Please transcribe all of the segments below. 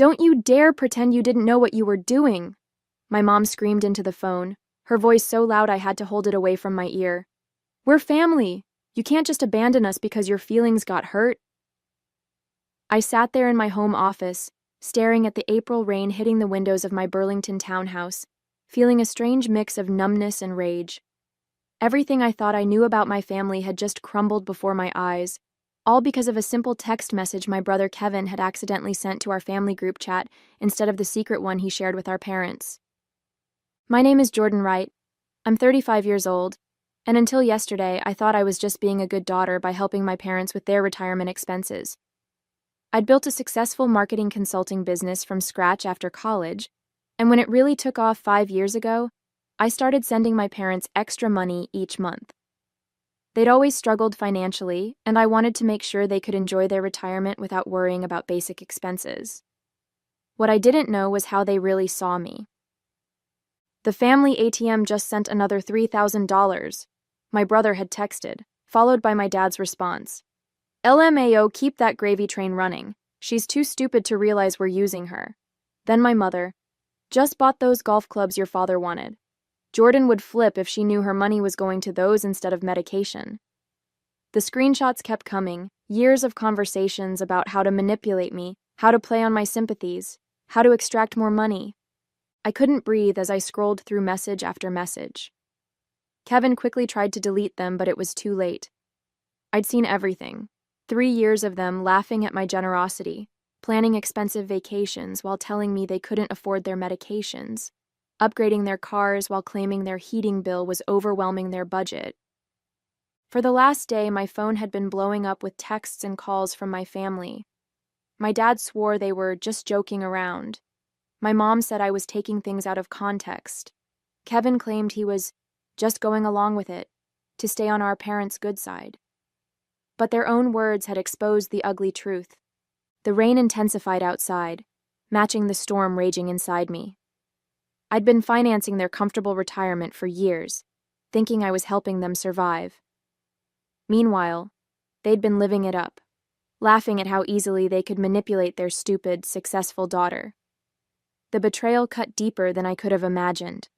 Don't you dare pretend you didn't know what you were doing! My mom screamed into the phone, her voice so loud I had to hold it away from my ear. We're family! You can't just abandon us because your feelings got hurt. I sat there in my home office, staring at the April rain hitting the windows of my Burlington townhouse, feeling a strange mix of numbness and rage. Everything I thought I knew about my family had just crumbled before my eyes, all because of a simple text message my brother Kevin had accidentally sent to our family group chat instead of the secret one he shared with our parents. My name is Jordan Wright. I'm 35 years old, and until yesterday I thought I was just being a good daughter by helping my parents with their retirement expenses. I'd built a successful marketing consulting business from scratch after college, and when it really took off 5 years ago, I started sending my parents extra money each month. They'd always struggled financially, and I wanted to make sure they could enjoy their retirement without worrying about basic expenses. What I didn't know was how they really saw me. The family ATM just sent another $3,000, my brother had texted, followed by my dad's response. LMAO, keep that gravy train running. She's too stupid to realize we're using her. Then my mother. Just bought those golf clubs your father wanted. Jordan would flip if she knew her money was going to those instead of medication. The screenshots kept coming, years of conversations about how to manipulate me, how to play on my sympathies, how to extract more money. I couldn't breathe as I scrolled through message after message. Kevin quickly tried to delete them, but it was too late. I'd seen everything. 3 years of them laughing at my generosity, planning expensive vacations while telling me they couldn't afford their medications, upgrading their cars while claiming their heating bill was overwhelming their budget. For the last day, my phone had been blowing up with texts and calls from my family. My dad swore they were just joking around. My mom said I was taking things out of context. Kevin claimed he was just going along with it, to stay on our parents' good side. But their own words had exposed the ugly truth. The rain intensified outside, matching the storm raging inside me. I'd been financing their comfortable retirement for years, thinking I was helping them survive. Meanwhile, they'd been living it up, laughing at how easily they could manipulate their stupid, successful daughter. The betrayal cut deeper than I could have imagined.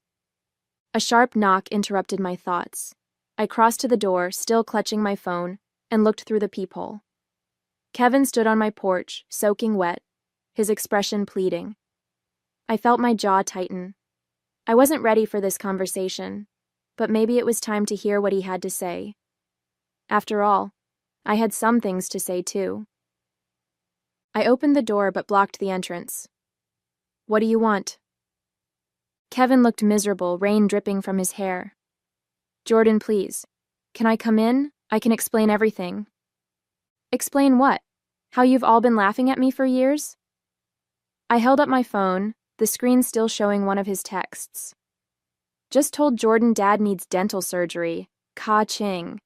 A sharp knock interrupted my thoughts. I crossed to the door, still clutching my phone, and looked through the peephole. Kevin stood on my porch, soaking wet, his expression pleading. I felt my jaw tighten. I wasn't ready for this conversation, but maybe it was time to hear what he had to say. After all, I had some things to say too. I opened the door but blocked the entrance. What do you want? Kevin looked miserable, rain dripping from his hair. Jordan, please. Can I come in? I can explain everything. Explain what? How you've all been laughing at me for years? I held up my phone, the screen still showing one of his texts. Just told Jordan Dad needs dental surgery. Ka-ching.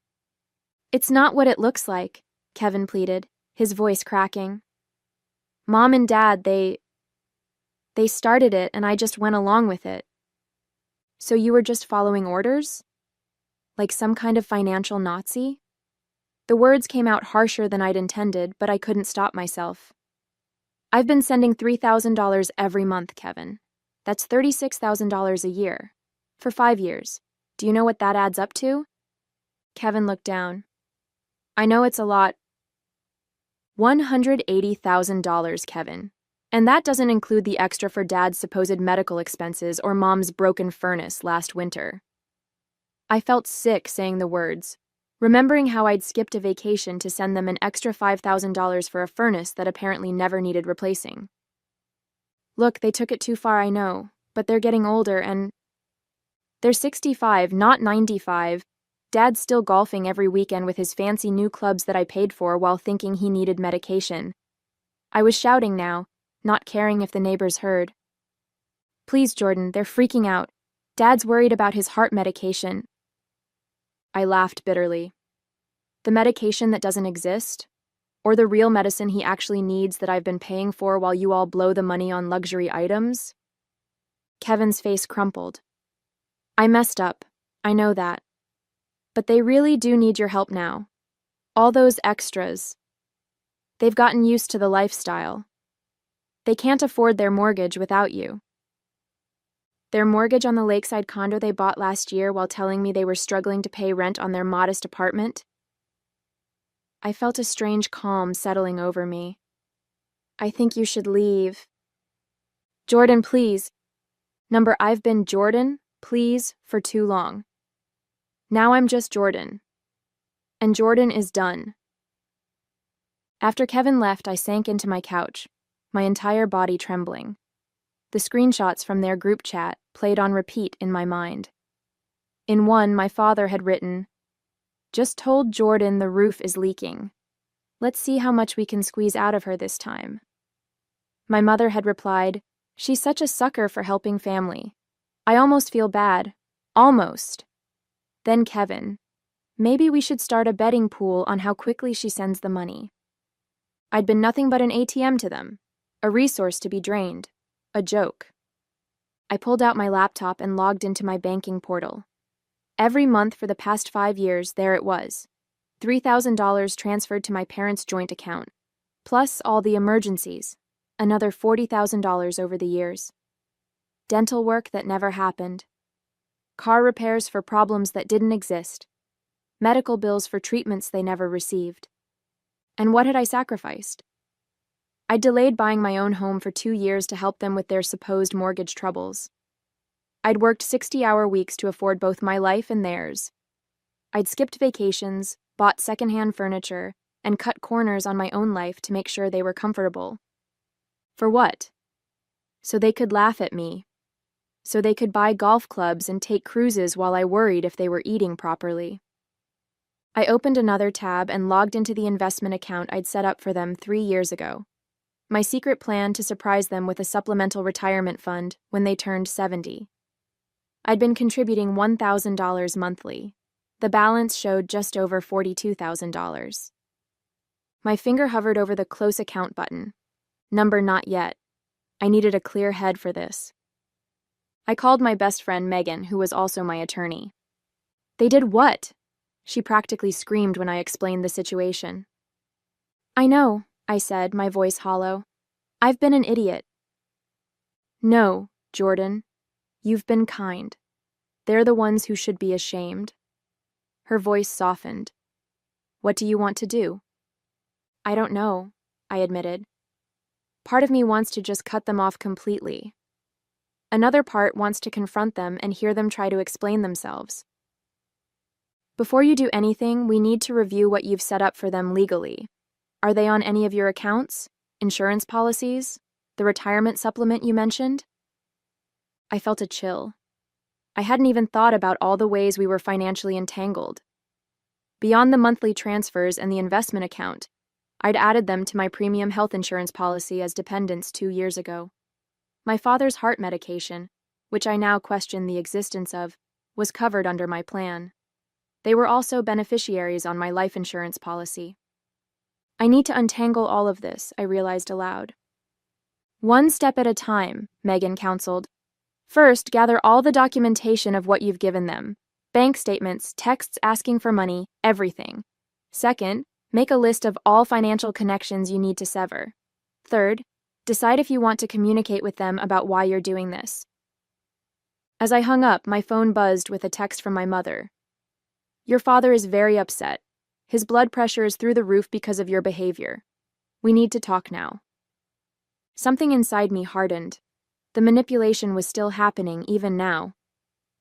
It's not what it looks like, Kevin pleaded, his voice cracking. Mom and Dad, they started it and I just went along with it. So you were just following orders? Like some kind of financial Nazi? The words came out harsher than I'd intended, but I couldn't stop myself. I've been sending $3,000 every month, Kevin. That's $36,000 a year. For 5 years. Do you know what that adds up to? Kevin looked down. I know it's a lot. $180,000, Kevin. And that doesn't include the extra for Dad's supposed medical expenses or Mom's broken furnace last winter. I felt sick saying the words, remembering how I'd skipped a vacation to send them an extra $5,000 for a furnace that apparently never needed replacing. Look, they took it too far, I know, but they're getting older and they're 65, not 95. Dad's still golfing every weekend with his fancy new clubs that I paid for while thinking he needed medication. I was shouting now, not caring if the neighbors heard. Please, Jordan, they're freaking out. Dad's worried about his heart medication. I laughed bitterly. The medication that doesn't exist? Or the real medicine he actually needs that I've been paying for while you all blow the money on luxury items? Kevin's face crumpled. I messed up. I know that. But they really do need your help now. All those extras. They've gotten used to the lifestyle. They can't afford their mortgage without you. Their mortgage on the lakeside condo they bought last year while telling me they were struggling to pay rent on their modest apartment? I felt a strange calm settling over me. I think you should leave. Jordan, please. Number, I've been Jordan, please, for too long. Now I'm just Jordan. And Jordan is done. After Kevin left, I sank into my couch, my entire body trembling. The screenshots from their group chat played on repeat in my mind. In one, my father had written, "Just told Jordan the roof is leaking. Let's see how much we can squeeze out of her this time." My mother had replied, "She's such a sucker for helping family. I almost feel bad. Almost." Then Kevin, "Maybe we should start a betting pool on how quickly she sends the money." I'd been nothing but an ATM to them, a resource to be drained, a joke. I pulled out my laptop and logged into my banking portal. Every month for the past 5 years, there it was. $3,000 transferred to my parents' joint account, plus all the emergencies, another $40,000 over the years. Dental work that never happened. Car repairs for problems that didn't exist. Medical bills for treatments they never received. And what had I sacrificed? I delayed buying my own home for 2 years to help them with their supposed mortgage troubles. I'd worked 60-hour weeks to afford both my life and theirs. I'd skipped vacations, bought secondhand furniture, and cut corners on my own life to make sure they were comfortable. For what? So they could laugh at me. So they could buy golf clubs and take cruises while I worried if they were eating properly. I opened another tab and logged into the investment account I'd set up for them 3 years ago. My secret plan to surprise them with a supplemental retirement fund when they turned 70. I'd been contributing $1,000 monthly. The balance showed just over $42,000. My finger hovered over the close account button. Number not yet. I needed a clear head for this. I called my best friend Megan, who was also my attorney. "They did what?" She practically screamed when I explained the situation. "I know," I said, my voice hollow. "I've been an idiot." "No, Jordan. You've been kind. They're the ones who should be ashamed." Her voice softened. "What do you want to do?" "I don't know," I admitted. Part of me wants to just cut them off completely. Another part wants to confront them and hear them try to explain themselves. "Before you do anything, we need to review what you've set up for them legally. Are they on any of your accounts, insurance policies, the retirement supplement you mentioned?" I felt a chill. I hadn't even thought about all the ways we were financially entangled. Beyond the monthly transfers and the investment account, I'd added them to my premium health insurance policy as dependents 2 years ago. My father's heart medication, which I now question the existence of, was covered under my plan. They were also beneficiaries on my life insurance policy. I need to untangle all of this, I realized aloud. "One step at a time," Megan counseled. "First, gather all the documentation of what you've given them. Bank statements, texts asking for money, everything. Second, make a list of all financial connections you need to sever. Third, decide if you want to communicate with them about why you're doing this." As I hung up, my phone buzzed with a text from my mother. "Your father is very upset. His blood pressure is through the roof because of your behavior. We need to talk now." Something inside me hardened. The manipulation was still happening even now.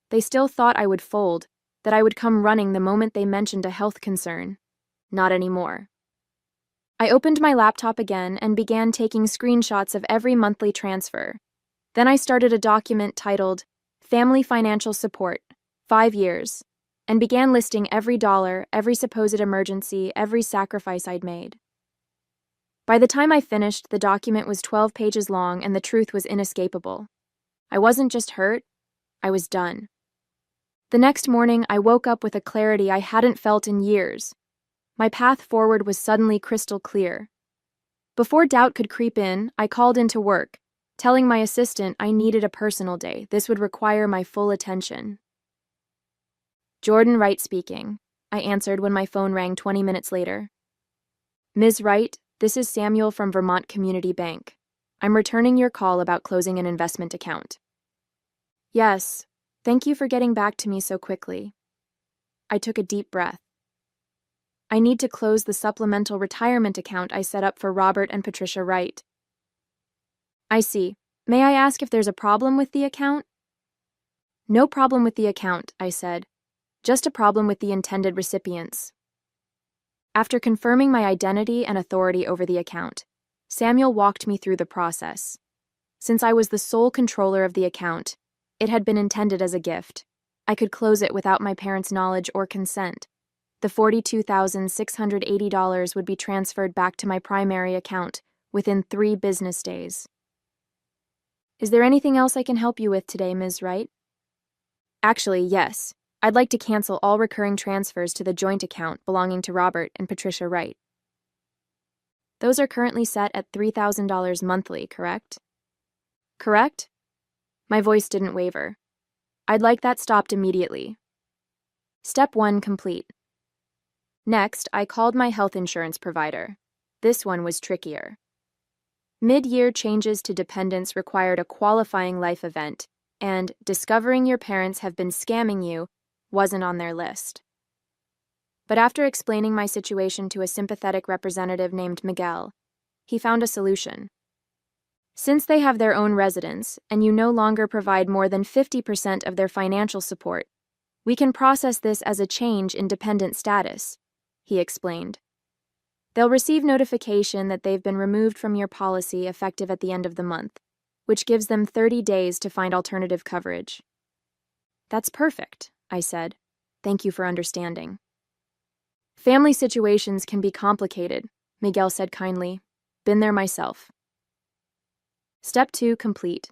They still thought I would fold, that I would come running the moment they mentioned a health concern. Not anymore. I opened my laptop again and began taking screenshots of every monthly transfer. Then I started a document titled Family Financial Support, 5 years, and began listing every dollar, every supposed emergency, every sacrifice I'd made. By the time I finished, the document was 12 pages long and the truth was inescapable. I wasn't just hurt, I was done. The next morning, I woke up with a clarity I hadn't felt in years. My path forward was suddenly crystal clear. Before doubt could creep in, I called into work, telling my assistant I needed a personal day. This would require my full attention. "Jordan Wright speaking," I answered when my phone rang 20 minutes later. "Ms. Wright, this is Samuel from Vermont Community Bank. I'm returning your call about closing an investment account. Yes, thank you for getting back to me so quickly. I took a deep breath. I need to close the supplemental retirement account I set up for Robert and Patricia Wright. I see. May I ask if there's a problem with the account? No problem with the account, I said. Just a problem with the intended recipients. After confirming my identity and authority over the account, Samuel walked me through the process. Since I was the sole controller of the account, it had been intended as a gift. I could close it without my parents' knowledge or consent. The $42,680 would be transferred back to my primary account within 3 business days. Is there anything else I can help you with today, Ms. Wright? Actually, yes. I'd like to cancel all recurring transfers to the joint account belonging to Robert and Patricia Wright. Those are currently set at $3,000 monthly, correct? Correct? My voice didn't waver. I'd like that stopped immediately. Step 1 complete. Next, I called my health insurance provider. This one was trickier. Mid-year changes to dependents required a qualifying life event, and discovering your parents have been scamming you wasn't on their list. But after explaining my situation to a sympathetic representative named Miguel, he found a solution. Since they have their own residence and you no longer provide more than 50% of their financial support, we can process this as a change in dependent status, he explained. They'll receive notification that they've been removed from your policy effective at the end of the month, which gives them 30 days to find alternative coverage. That's perfect, I said. Thank you for understanding. Family situations can be complicated, Miguel said kindly. Been there myself. Step 2 complete.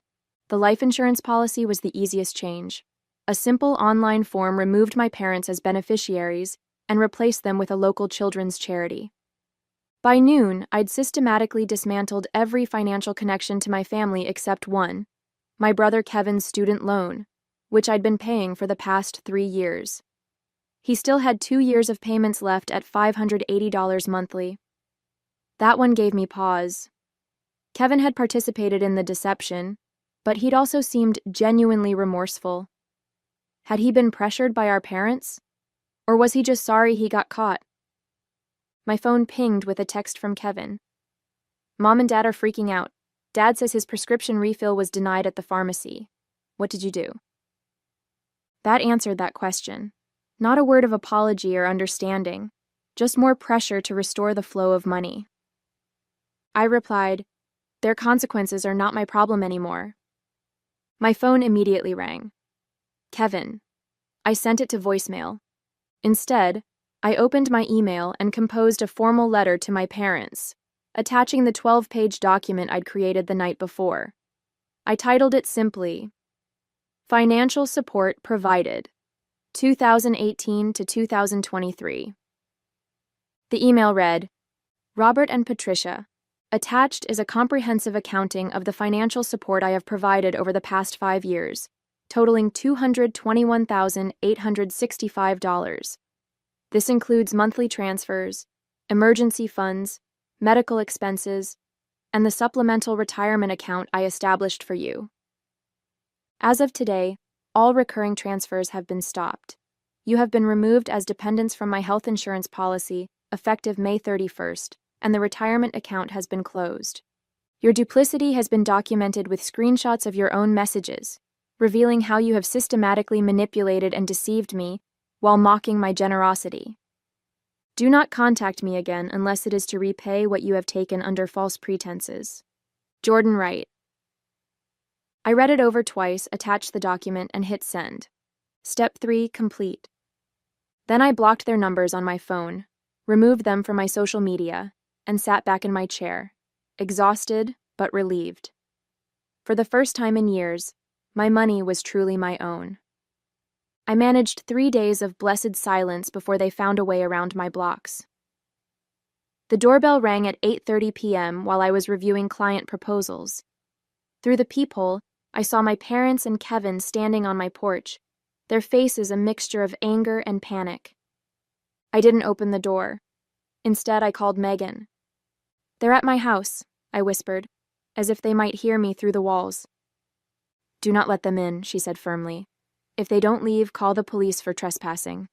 The life insurance policy was the easiest change. A simple online form removed my parents as beneficiaries and replaced them with a local children's charity. By noon, I'd systematically dismantled every financial connection to my family except one, my brother Kevin's student loan, which I'd been paying for the past 3 years. He still had 2 years of payments left at $580 monthly. That one gave me pause. Kevin had participated in the deception, but he'd also seemed genuinely remorseful. Had he been pressured by our parents? Or was he just sorry he got caught? My phone pinged with a text from Kevin. Mom and Dad are freaking out. Dad says his prescription refill was denied at the pharmacy. What did you do? That answered that question. Not a word of apology or understanding, just more pressure to restore the flow of money. I replied, their consequences are not my problem anymore. My phone immediately rang. Kevin. I sent it to voicemail. Instead, I opened my email and composed a formal letter to my parents, attaching the 12-page document I'd created the night before. I titled it simply, Financial Support Provided, 2018 to 2023. The email read, Robert and Patricia, attached is a comprehensive accounting of the financial support I have provided over the past 5 years, totaling $221,865. This includes monthly transfers, emergency funds, medical expenses, and the supplemental retirement account I established for you. As of today, all recurring transfers have been stopped. You have been removed as dependents from my health insurance policy effective May 31st, and the retirement account has been closed. Your duplicity has been documented with screenshots of your own messages, revealing how you have systematically manipulated and deceived me while mocking my generosity. Do not contact me again unless it is to repay what you have taken under false pretenses. Jordan Wright. I read it over twice, attached the document, and hit send. Step 3 complete. Then I blocked their numbers on my phone, removed them from my social media, and sat back in my chair, exhausted but relieved. For the first time in years, my money was truly my own. I managed 3 days of blessed silence before they found a way around my blocks. The doorbell rang at 8:30 p.m. while I was reviewing client proposals. Through the peephole, I saw my parents and Kevin standing on my porch, their faces a mixture of anger and panic. I didn't open the door. Instead, I called Megan. They're at my house, I whispered. as if they might hear me through the walls. "Do not let them in," she said firmly. "If they don't leave, call the police for trespassing."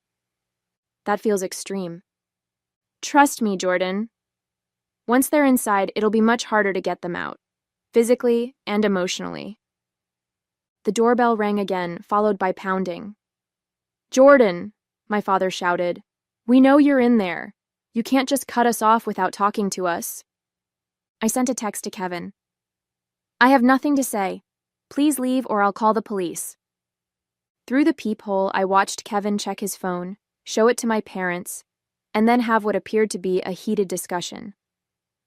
That feels extreme. Trust me, Jordan. Once they're inside, it'll be much harder to get them out, physically and emotionally. The doorbell rang again, followed by pounding. "Jordan," my father shouted. "We know you're in there. You can't just cut us off without talking to us." I sent a text to Kevin. "I have nothing to say. Please leave or I'll call the police." Through the peephole, I watched Kevin check his phone, show it to my parents, and then have what appeared to be a heated discussion.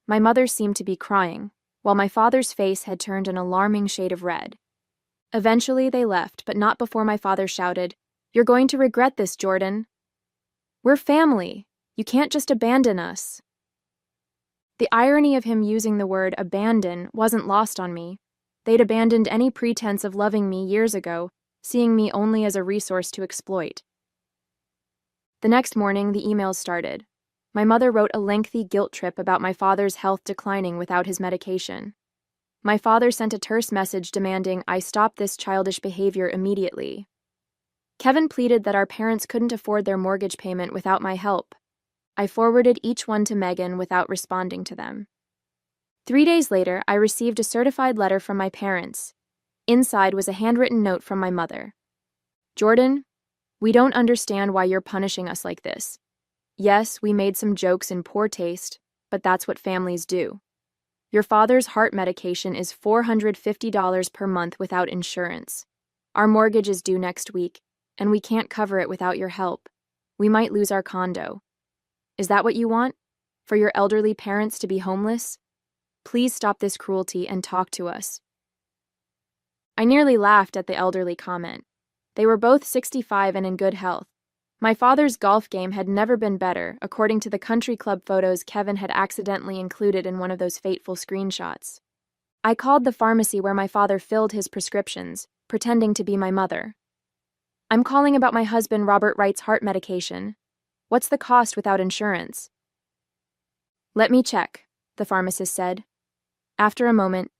My mother seemed to be crying, while my father's face had turned an alarming shade of red. Eventually, they left, but not before my father shouted, "You're going to regret this, Jordan. We're family. You can't just abandon us." The irony of him using the word abandon wasn't lost on me. They'd abandoned any pretense of loving me years ago, seeing me only as a resource to exploit. The next morning, the emails started. My mother wrote a lengthy guilt trip about my father's health declining without his medication. My father sent a terse message demanding I stop this childish behavior immediately. Kevin pleaded that our parents couldn't afford their mortgage payment without my help. I forwarded each one to Megan without responding to them. 3 days later, I received a certified letter from my parents. Inside was a handwritten note from my mother. "Jordan, we don't understand why you're punishing us like this. Yes, we made some jokes in poor taste, but that's what families do. Your father's heart medication is $450 per month without insurance. Our mortgage is due next week, and we can't cover it without your help. We might lose our condo. Is that what you want? For your elderly parents to be homeless? Please stop this cruelty and talk to us." I nearly laughed at the elderly comment. They were both 65 and in good health. My father's golf game had never been better, according to the country club photos Kevin had accidentally included in one of those fateful screenshots. I called the pharmacy where my father filled his prescriptions, pretending to be my mother. "I'm calling about my husband Robert Wright's heart medication. What's the cost without insurance?" "Let me check," the pharmacist said. After a moment,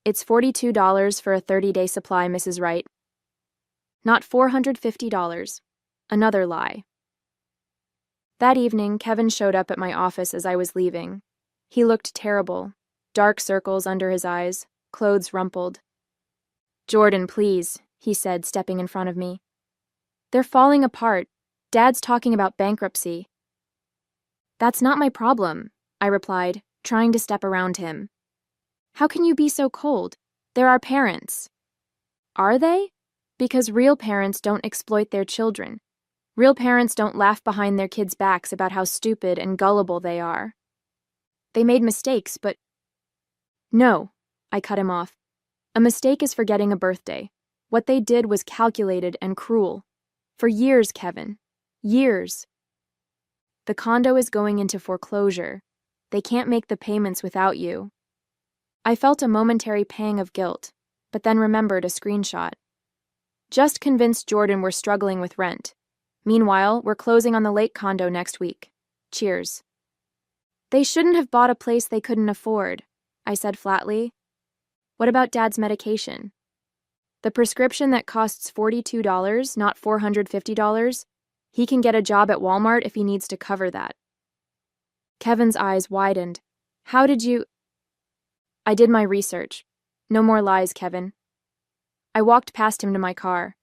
"It's $42 for a 30-day supply, Mrs. Wright." Not $450. Another lie. That evening, Kevin showed up at my office as I was leaving. He looked terrible, dark circles under his eyes, clothes rumpled. "Jordan, please," he said, stepping in front of me. "They're falling apart. Dad's talking about bankruptcy." "That's not my problem," I replied, trying to step around him. "How can you be so cold? They're our parents." "Are they? Because real parents don't exploit their children. Real parents don't laugh behind their kids' backs about how stupid and gullible they are. They made mistakes, but—" "No," I cut him off. "A mistake is forgetting a birthday. What they did was calculated and cruel. For years, Kevin. Years. The condo is going into foreclosure. They can't make the payments without you." I felt a momentary pang of guilt, but then remembered a screenshot. "Just convinced Jordan we're struggling with rent. Meanwhile, we're closing on the lake condo next week. Cheers." "They shouldn't have bought a place they couldn't afford," I said flatly. "What about Dad's medication? The prescription that costs $42, not $450? He can get a job at Walmart if he needs to cover that." Kevin's eyes widened. "How did you—" "I did my research. No more lies, Kevin." I walked past him to my car.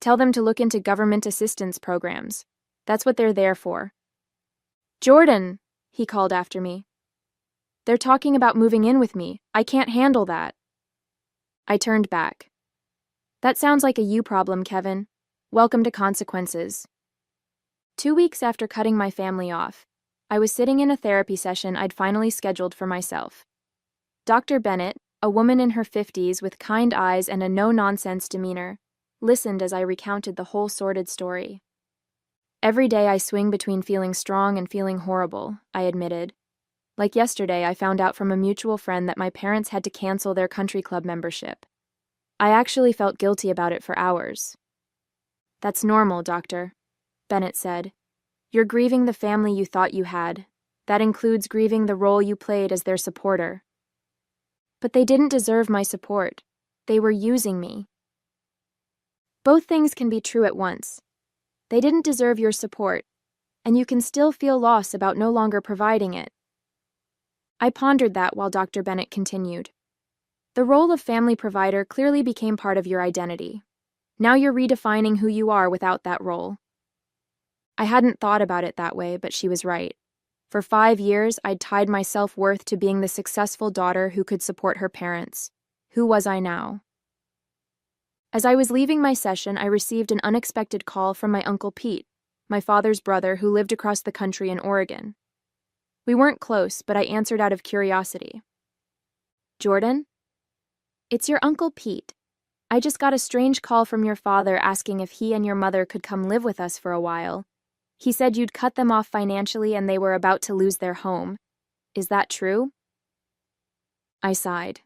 "Tell them to look into government assistance programs. That's what they're there for." "Jordan," he called after me. "They're talking about moving in with me. I can't handle that." I turned back. "That sounds like a you problem, Kevin. Welcome to consequences." 2 weeks after cutting my family off, I was sitting in a therapy session I'd finally scheduled for myself. Dr. Bennett, a woman in her 50s with kind eyes and a no-nonsense demeanor, listened as I recounted the whole sordid story. "Every day I swing between feeling strong and feeling horrible," I admitted. "Like yesterday, I found out from a mutual friend that my parents had to cancel their country club membership. I actually felt guilty about it for hours." "That's normal, doctor," Bennett said. "You're grieving the family you thought you had. That includes grieving the role you played as their supporter." But they didn't deserve my support. They were using me. Both things can be true at once. They didn't deserve your support, and you can still feel loss about no longer providing it. I pondered that while Dr. Bennett continued. The role of family provider clearly became part of your identity. Now you're redefining who you are without that role. I hadn't thought about it that way, but she was right. For 5 years, I'd tied my self-worth to being the successful daughter who could support her parents. Who was I now? As I was leaving my session, I received an unexpected call from my Uncle Pete, my father's brother who lived across the country in Oregon. We weren't close, but I answered out of curiosity. Jordan? It's your Uncle Pete. I just got a strange call from your father asking if he and your mother could come live with us for a while. He said you'd cut them off financially and they were about to lose their home. Is that true? I sighed.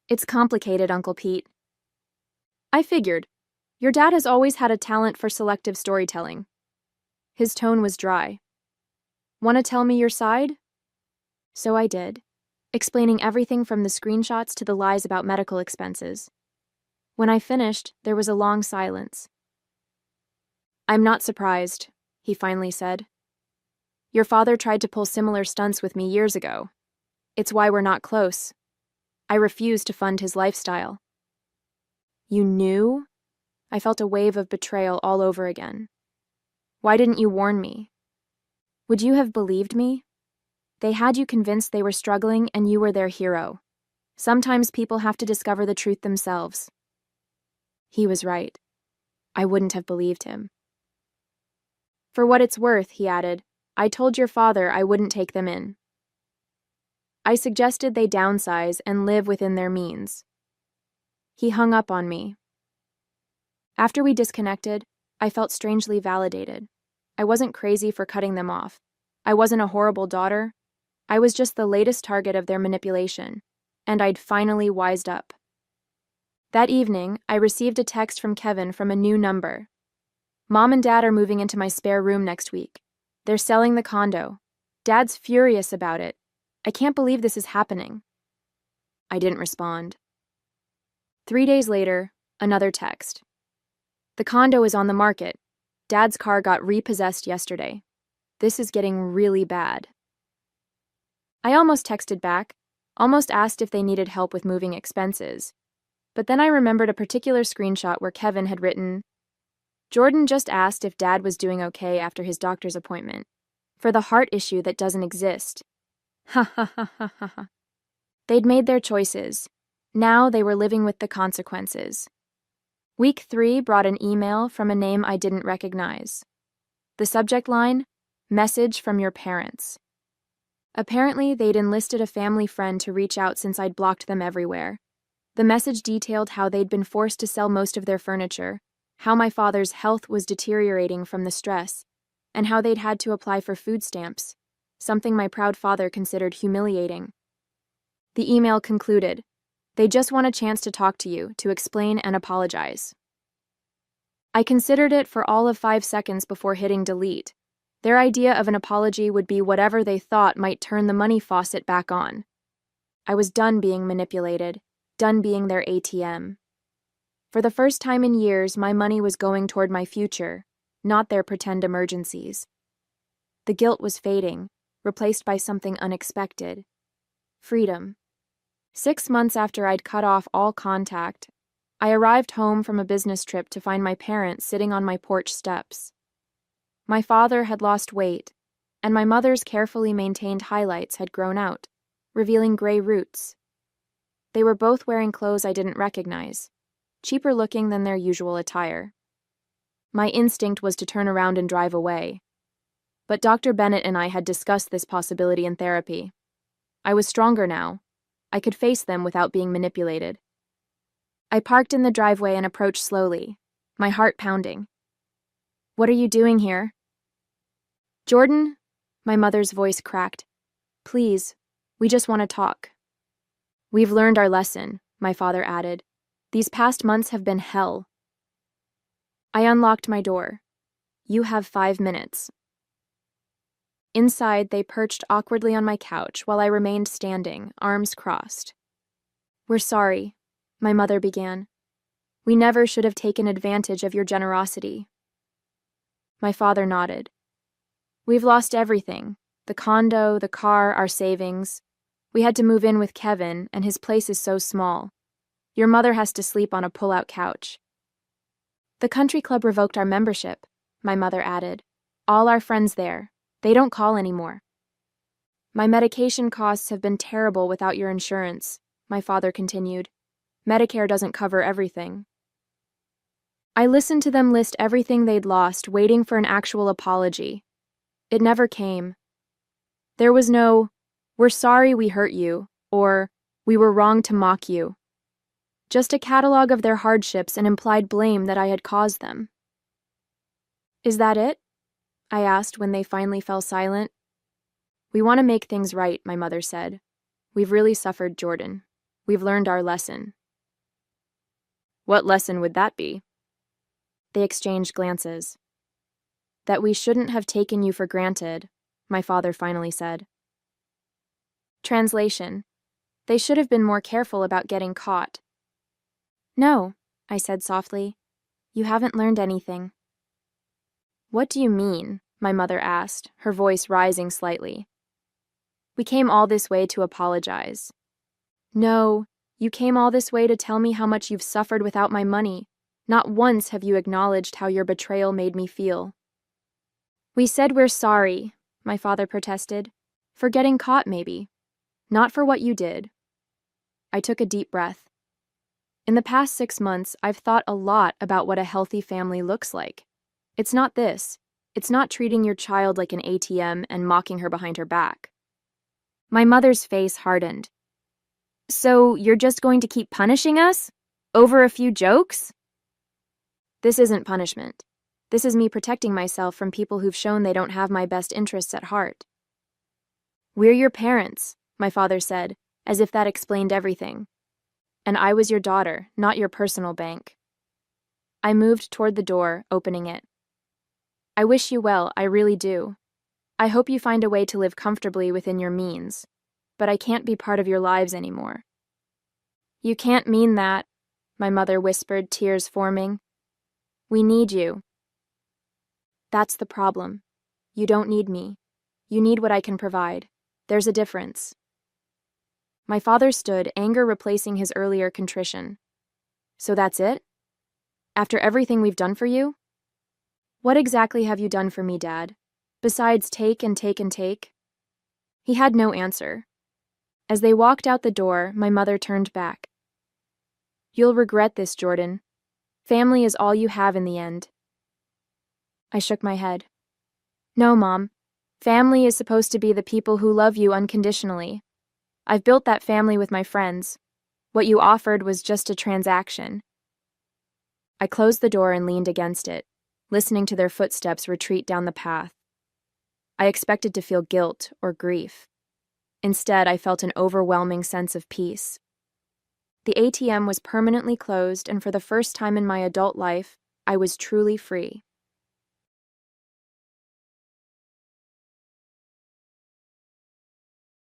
It's complicated, Uncle Pete. I figured. Your dad has always had a talent for selective storytelling. His tone was dry. Want to tell me your side? So I did, explaining everything from the screenshots to the lies about medical expenses. When I finished, there was a long silence. I'm not surprised, he finally said. Your father tried to pull similar stunts with me years ago. It's why we're not close. I refused to fund his lifestyle. You knew? I felt a wave of betrayal all over again. Why didn't you warn me? Would you have believed me? They had you convinced they were struggling and you were their hero. Sometimes people have to discover the truth themselves. He was right. I wouldn't have believed him. For what it's worth, he added, I told your father I wouldn't take them in. I suggested they downsize and live within their means. He hung up on me. After we disconnected, I felt strangely validated. I wasn't crazy for cutting them off. I wasn't a horrible daughter. I was just the latest target of their manipulation, and I'd finally wised up. That evening, I received a text from Kevin from a new number. Mom and Dad are moving into my spare room next week. They're selling the condo. Dad's furious about it. I can't believe this is happening. I didn't respond. 3 days later, another text. The condo is on the market. Dad's car got repossessed yesterday. This is getting really bad. I almost texted back, almost asked if they needed help with moving expenses. But then I remembered a particular screenshot where Kevin had written, Jordan just asked if Dad was doing okay after his doctor's appointment, for the heart issue that doesn't exist. Ha ha ha ha ha ha. They'd made their choices. Now they were living with the consequences. Week 3 brought an email from a name I didn't recognize. The subject line, Message from your parents. Apparently, they'd enlisted a family friend to reach out since I'd blocked them everywhere. The message detailed how they'd been forced to sell most of their furniture, how my father's health was deteriorating from the stress, and how they'd had to apply for food stamps, something my proud father considered humiliating. The email concluded, they just want a chance to talk to you, to explain and apologize. I considered it for all of 5 seconds before hitting delete. Their idea of an apology would be whatever they thought might turn the money faucet back on. I was done being manipulated, done being their ATM. For the first time in years, my money was going toward my future, not their pretend emergencies. The guilt was fading, replaced by something unexpected. Freedom. 6 months after I'd cut off all contact, I arrived home from a business trip to find my parents sitting on my porch steps. My father had lost weight, and my mother's carefully maintained highlights had grown out, revealing gray roots. They were both wearing clothes I didn't recognize, cheaper looking than their usual attire. My instinct was to turn around and drive away. But Dr. Bennett and I had discussed this possibility in therapy. I was stronger now. I could face them without being manipulated. I parked in the driveway and approached slowly, my heart pounding. What are you doing here? Jordan, my mother's voice cracked. Please, we just want to talk. We've learned our lesson, my father added. These past months have been hell. I unlocked my door. You have 5 minutes. Inside, they perched awkwardly on my couch while I remained standing, arms crossed. We're sorry, my mother began. We never should have taken advantage of your generosity. My father nodded. We've lost everything. The condo, the car, our savings. We had to move in with Kevin, and his place is so small. Your mother has to sleep on a pull-out couch. The country club revoked our membership, my mother added. All our friends there. They don't call anymore. My medication costs have been terrible without your insurance, my father continued. Medicare doesn't cover everything. I listened to them list everything they'd lost, waiting for an actual apology. It never came. There was no, "We're sorry we hurt you," or "We were wrong to mock you." Just a catalog of their hardships and implied blame that I had caused them. Is that it? I asked when they finally fell silent. We want to make things right, my mother said. We've really suffered, Jordan. We've learned our lesson. What lesson would that be? They exchanged glances. That we shouldn't have taken you for granted, my father finally said. Translation. They should have been more careful about getting caught. No, I said softly. You haven't learned anything. What do you mean? My mother asked, her voice rising slightly. We came all this way to apologize. No, you came all this way to tell me how much you've suffered without my money. Not once have you acknowledged how your betrayal made me feel. We said we're sorry, my father protested. For getting caught, maybe. Not for what you did. I took a deep breath. In the past 6 months, I've thought a lot about what a healthy family looks like. It's not this. It's not treating your child like an ATM and mocking her behind her back. My mother's face hardened. So you're just going to keep punishing us? Over a few jokes? This isn't punishment. This is me protecting myself from people who've shown they don't have my best interests at heart. We're your parents, my father said, as if that explained everything. And I was your daughter, not your personal bank. I moved toward the door, opening it. I wish you well, I really do. I hope you find a way to live comfortably within your means, but I can't be part of your lives anymore. You can't mean that, my mother whispered, tears forming. We need you. That's the problem. You don't need me. You need what I can provide. There's a difference. My father stood, anger replacing his earlier contrition. So that's it? After everything we've done for you? What exactly have you done for me, Dad? Besides take and take and take? He had no answer. As they walked out the door, my mother turned back. You'll regret this, Jordan. Family is all you have in the end. I shook my head. No, Mom. Family is supposed to be the people who love you unconditionally. I've built that family with my friends. What you offered was just a transaction. I closed the door and leaned against it, listening to their footsteps retreat down the path. I expected to feel guilt or grief. Instead, I felt an overwhelming sense of peace. The ATM was permanently closed, and for the first time in my adult life, I was truly free.